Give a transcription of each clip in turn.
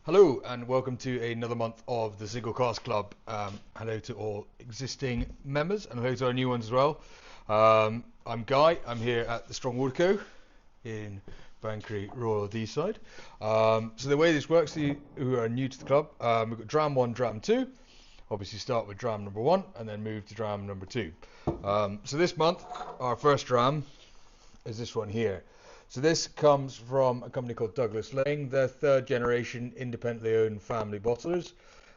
Hello and welcome to another month of the Single Cask Club. Hello to all existing members and hello to our new ones as well. I'm Guy. I'm here at the Strong Water Co. in Bankery, Royal Deeside. So the way this works, for you who are new to the club, we've got dram 1, dram 2. Obviously start with dram number 1 and then move to dram number 2. So this month, our first dram is this one here. So this comes from a company called Douglas Lane. They're third generation independently owned family bottlers.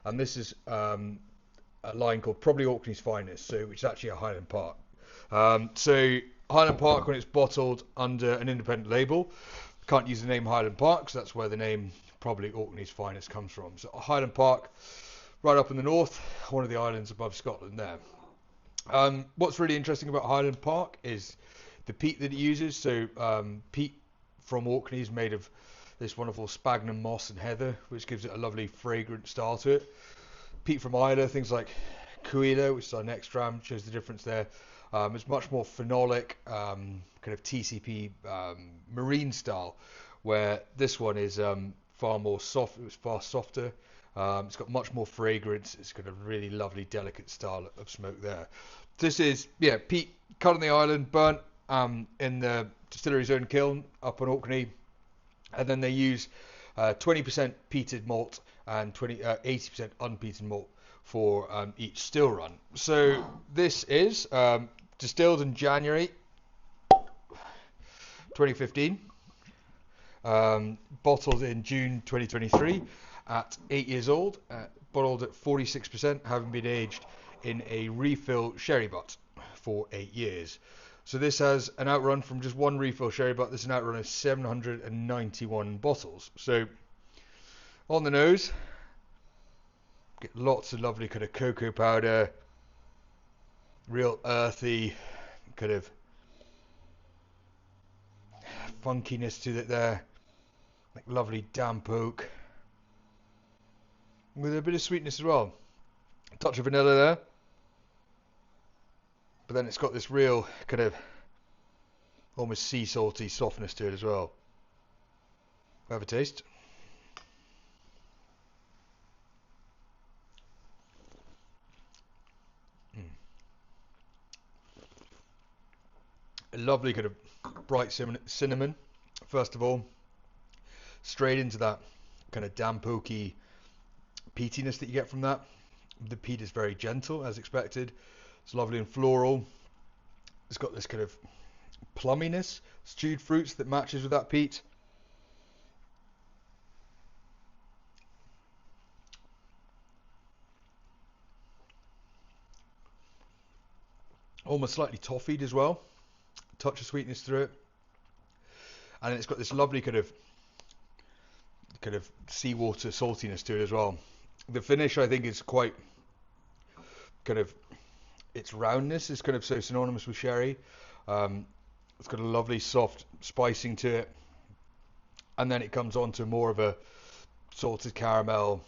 And this is a line called Probably Orkney's Finest, so which is actually a Highland Park. So Highland Park, when it's bottled under an independent label, can't use the name Highland Park, so that's where the name Probably Orkney's Finest comes from. So Highland Park, right up in the north, one of the islands above Scotland there. What's really interesting about Highland Park is the peat that it uses. So peat from Orkney is made of this wonderful sphagnum moss and heather, which gives it a lovely fragrant style to it. Peat from Islay, things like Cuila, which is our next dram, shows the difference there. It's much more phenolic, kind of TCP marine style, where this one is far more soft. It was far softer. It's got much more fragrance. It's got a really lovely, delicate style of smoke there. This is peat cut on the island, burnt in the distillery's own kiln up on Orkney, and then they use 20% peated malt and 80% unpeated malt for each still run. So this is distilled in January 2015, bottled in June 2023 at 8 years old, bottled at 46%, having been aged in a refill sherry butt for 8 years. So this has an outrun from just one refill sherry butt. This is an outrun of 791 bottles. So on the nose, get lots of lovely kind of cocoa powder, real earthy kind of funkiness to it there, like lovely damp oak with a bit of sweetness as well. A touch of vanilla there. But then it's got this real kind of almost sea salty softness to it as well. Have a taste. A lovely kind of bright cinnamon, first of all. Straight into that kind of damp oaky peatiness that you get from that. The peat is very gentle as expected. It's lovely and floral. It's got this kind of plumminess, stewed fruits that matches with that peat. Almost slightly toffeed as well. Touch of sweetness through it. And it's got this lovely kind of seawater saltiness to it as well. The finish, I think, is quite kind of, its roundness is kind of so synonymous with sherry. It's got a lovely soft spicing to it, and then it comes on to more of a salted caramel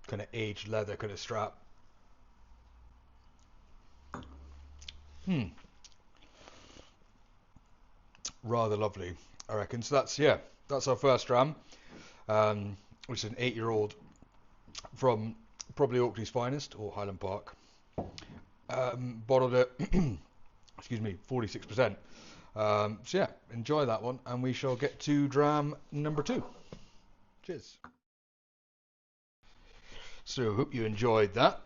kind of aged leather kind of strap. Rather lovely, I reckon. So that's our first dram, which is an 8-year-old from probably Orkney's Finest or Highland Park. Bottled at 46%. So enjoy that one, and we shall get to dram number 2. Cheers. So hope you enjoyed that.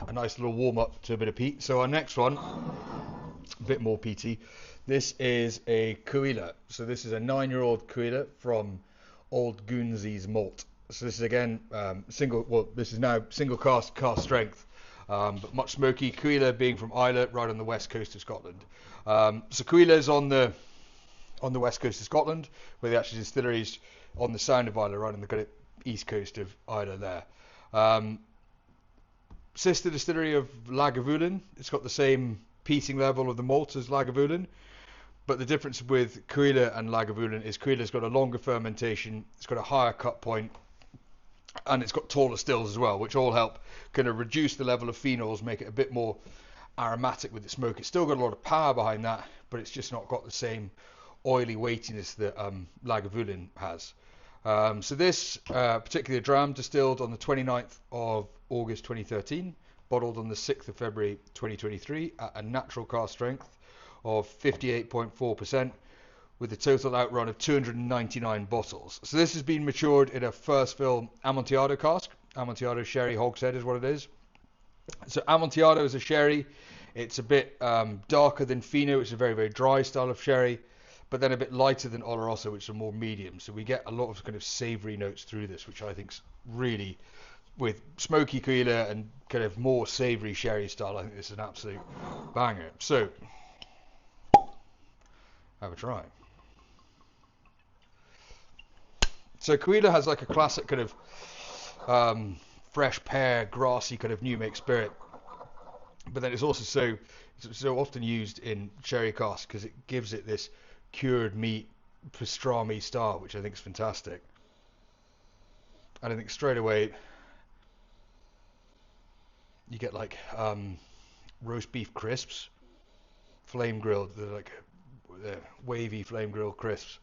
A nice little warm up to a bit of peat. So our next one, a bit more peaty. This is a Cuila. So this is a 9-year-old Cuila from Old Guernsey's malt. So this is again this is now single cask strength. But much smoky. Cuila being from Islay, right on the west coast of Scotland. So Cuila is on the west coast of Scotland, where the actual distillery is on the Sound of Islay, right on the kind of east coast of Islay there. Sister distillery of Lagavulin. It's got the same peating level of the malt as Lagavulin, but the difference with Cuila and Lagavulin is Cuila's got a longer fermentation, it's got a higher cut point, and it's got taller stills as well, which all help kind of reduce the level of phenols, make it a bit more aromatic with the smoke. It's still got a lot of power behind that, but it's just not got the same oily weightiness that Lagavulin has. So this particular dram distilled on the 29th of August 2013, bottled on the 6th of February 2023 at a natural cask strength of 58.4% with a total outrun of 299 bottles. So this has been matured in a first fill Amontillado cask. Amontillado sherry hogshead is what it is. So Amontillado is a sherry. It's a bit darker than Fino, which is a very, very dry style of sherry, but then a bit lighter than Oloroso, which are more medium. So we get a lot of kind of savoury notes through this, which I think's really, with smoky Cuila and kind of more savoury sherry style, I think this is an absolute banger. So, have a try. So Cuila has like a classic kind of fresh pear, grassy kind of new make spirit, but then it's also so often used in sherry cask because it gives it this cured meat pastrami style, which I think is fantastic. And I think straight away you get like roast beef crisps, flame grilled, they're like wavy flame grilled crisps.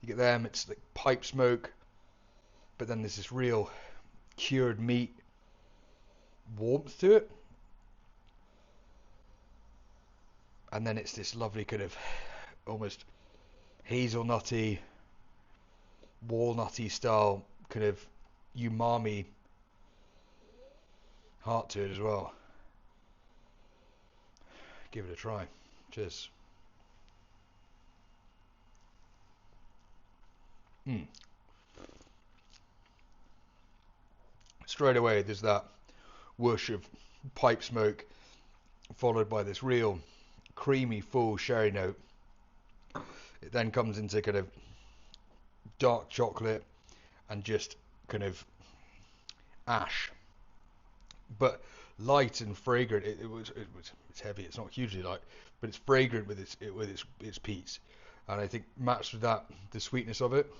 You get them, it's like pipe smoke, but then there's this real cured meat warmth to it, and then it's this lovely kind of almost hazelnutty, walnutty style kind of umami heart to it as well. Give it a try. Cheers. Straight away there's that whoosh of pipe smoke followed by this real creamy full sherry note. It then comes into kind of dark chocolate and just kind of ash, but light and fragrant. It's heavy, it's not hugely light, but it's fragrant with its peats, and I think matched with that the sweetness of it.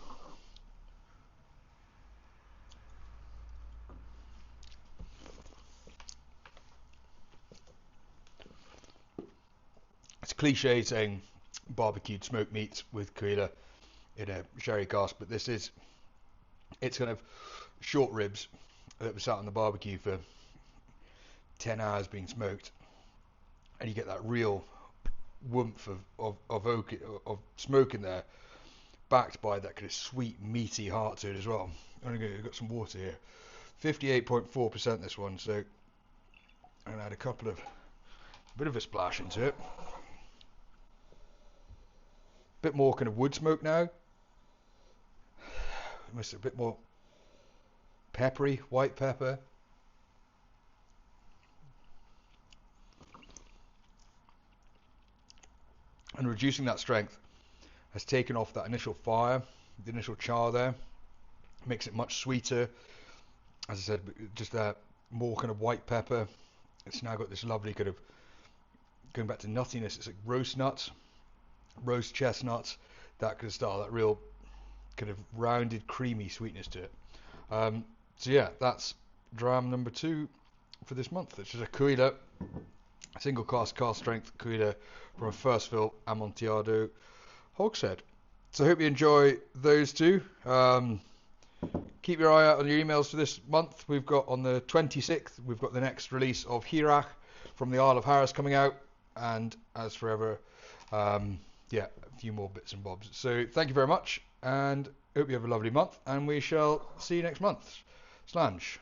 It's cliche saying barbecued smoked meats with Cuila in a sherry cask, but it's kind of short ribs that were sat on the barbecue for 10 hours being smoked, and you get that real warmth of oak, of smoke in there, backed by that kind of sweet meaty heart to it as well. I've got some water here. 58.4% this one, so I'm going to add a bit of a splash into it. Bit more kind of wood smoke now. Almost a bit more peppery, white pepper. And reducing that strength has taken off that initial fire, the initial char there. Makes it much sweeter. As I said, just that more kind of white pepper. It's now got this lovely kind of, going back to nuttiness, it's like roast nuts, roast chestnuts, that kind of style, that real kind of rounded creamy sweetness to it. So yeah, that's dram number 2 for this month. It's just a Cuila, single cask strength Cuila from a first fill Amontillado hogshead. So I hope you enjoy those two. Keep your eye out on your emails for this month. We've got on the 26th, we've got the next release of Hirach from the Isle of Harris coming out, and as forever, yeah, a few more bits and bobs. So thank you very much, and hope you have a lovely month, and we shall see you next month. Slange.